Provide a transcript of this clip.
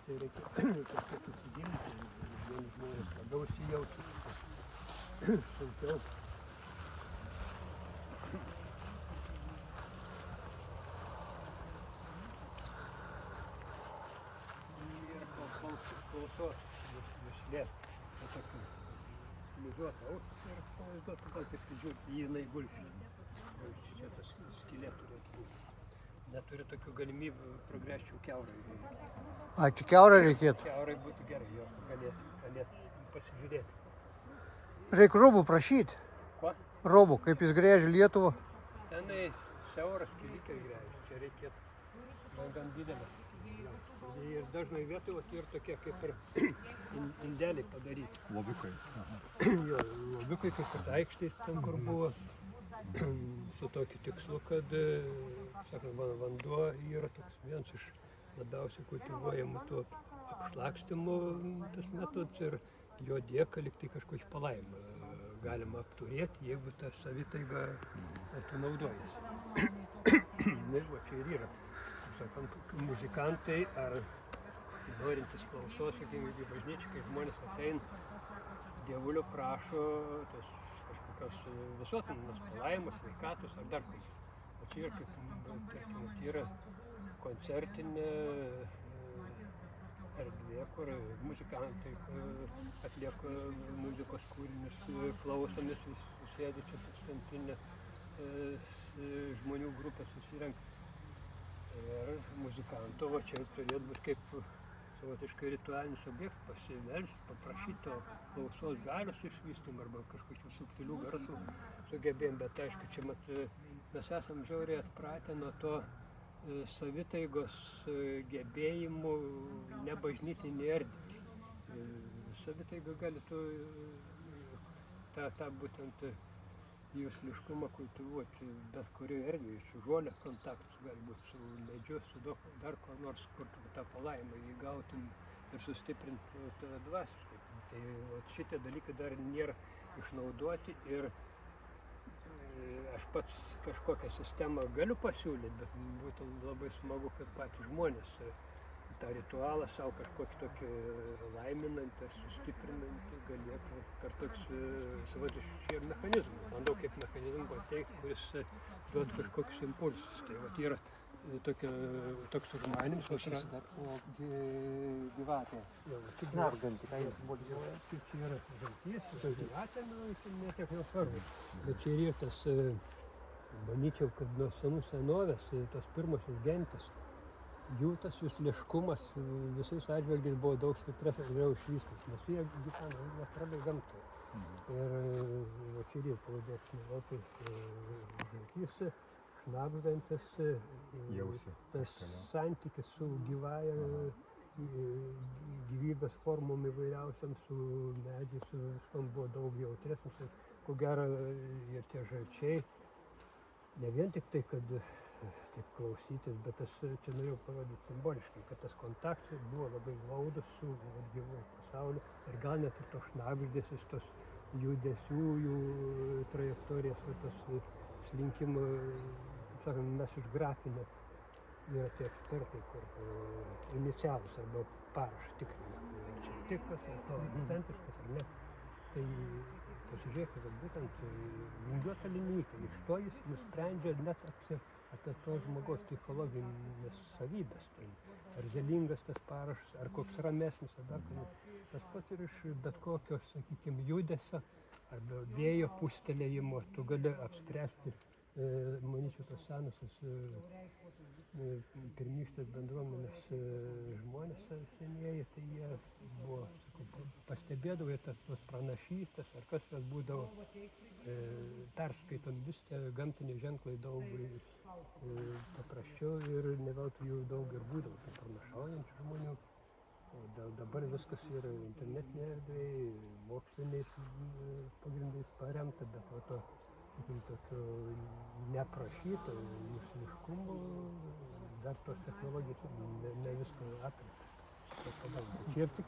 čia reikia kažkaip įsigilinti, vieni žmonės labiau įsijaučia, sunkiau. Ir klausos vislės, tokių lizuotą ausį ir pavaizduoti, gal tik žiūrėti, jinai gulšina. Čia tas skylė turėtų būti. Neturi tokių galimybių, progresčiau kiaurai. A, čia kiaurai reikėtų? Kiaurai būtų gerai, jo, galėtų pasižiūrėti. Reikia robų prašyti. Kuo? Robų, kaip jis grėžia Lietuvą. Tenai siauras kilikai grėžia, čia reikėtų gan didelis. Ir dažnai vietoje yra tokie kaip ir indeliai padaryti. Lobiukai. Jo, lobiukai kaip ir aikštės ten, kur buvo. Su tokiu tikslu, kad, sakant, vanduo yra toks vienas iš labiausiai kultivuojamų tų apšlakstymų tas metodas ir jo dėka lyg tai kažkokį palaimą galima apturėti, jeigu ta savitaiga tu naudojasi. Ir va čia ir yra, sakant, muzikantai ar norintis klausos, sakykim, į bažnyčią, kai žmonės ateina, dievulio prašo tas kažkokios visuotinės palaimos, sveikatos ar dar kaip. O čia yra, kaip, tarkim, yra koncertinė erdvė, kur muzikantai atlieka muzikos kūrinius, klausomis, sėdi čia tūkstantinė žmonių grupė susirenka. Ir muzikanto, va čia turėtų būti kaip savotiškai ritualinis objektas, pasivelsti, paprašyti to klausos galios išvystymo arba kažkokių subtilių garsų sugebėjom, bet aišku, čia mes esam žiauriai atpratę nuo to savitaigos gebėjimų nebažnytinį erdvę. Savitaiga gali tą būtent jusliškumą kultivuoti bet kurioje erdvėje, su žolė kontaktas gali būti, su medžiu, su dar ko nors, kur tą palaimą įgautum ir sustiprinti dvasiškai. Tai šitie dalykai dar nėra išnaudoti ir aš pats kažkokią sistemą galiu pasiūlyti, bet būtų labai smagu, kad patys žmonės tą ritualą savo kažkokį tokį laiminantį, sustiprinantį galėtų per toks savotiškai ir mechanizmą. Bandau kaip mechanizmą pateikti, kuris duotų kažkokius impulsus. Tai vat yra toks užmanymas. Atsiprašysiu dar, o gyvatė, snarganti, ką jis simbolizuoja? Čia yra žaltys, gyvatė, netiek jau svarbu. Bet čia yra tas, manyčiau, kad nuo senų senovės, tos pirmosios gentis, jų tas jusliškumas visais atžvilgiais buvo daug stipresnis ir jau išvystas, nes jie gyvena natūraliai gamtoje. Ir va čia ir pavaduotinė, žaltys, šnabždantis, tas santykis su gyvąja gyvybės formom įvairiausiam, su medžiais, su viskom buvo daug jautresnis. Ko gero ir tie žalčiai, ne vien tik tai, kad taip klausytis, bet aš čia norėjau parodyti simboliškai, kad tas kontaktas buvo labai glaudus su gyvųjų pasauliu ir gal net ir tos šnabždėsis, tos judesių, jų trajektorijas, tos slinkimo, kaip sakant, mes iš grafinio yra tie ekspertai, kur inicialus arba parašą tikrina, ar čia tikras, ar to autentiškas, ar ne. Tai pasižiūrėkite, kad būtent vingiuota linijka, iš to jis nusprendžia net apie to žmogaus psichologinės savybės. Tai ar žalingas tas parašas, ar koks ramesnis, ar dar kas. Tas pats ir iš bet kokio, sakykime, judesio arba vėjo pustelėjimo tu gali apspręsti, manyčiau, tos senusios pirmykštės bendruomenės žmonės senieji, tai jie buvo, sakau, pastebėdavo tos pranašystės, ar kas jos būdavo, perskaitant vis tie gamtiniai ženklai daug paprasčiau ir ne veltui jų daug ir būdavo, tai pranašaujančių žmonių. Dabar viskas yra internetinėje erdvėje, moksliniais pagrindais paremta, bet va to tokio neprašyto jusliškumo dar tos technologijos ne viską aprėpia. Čia ir tik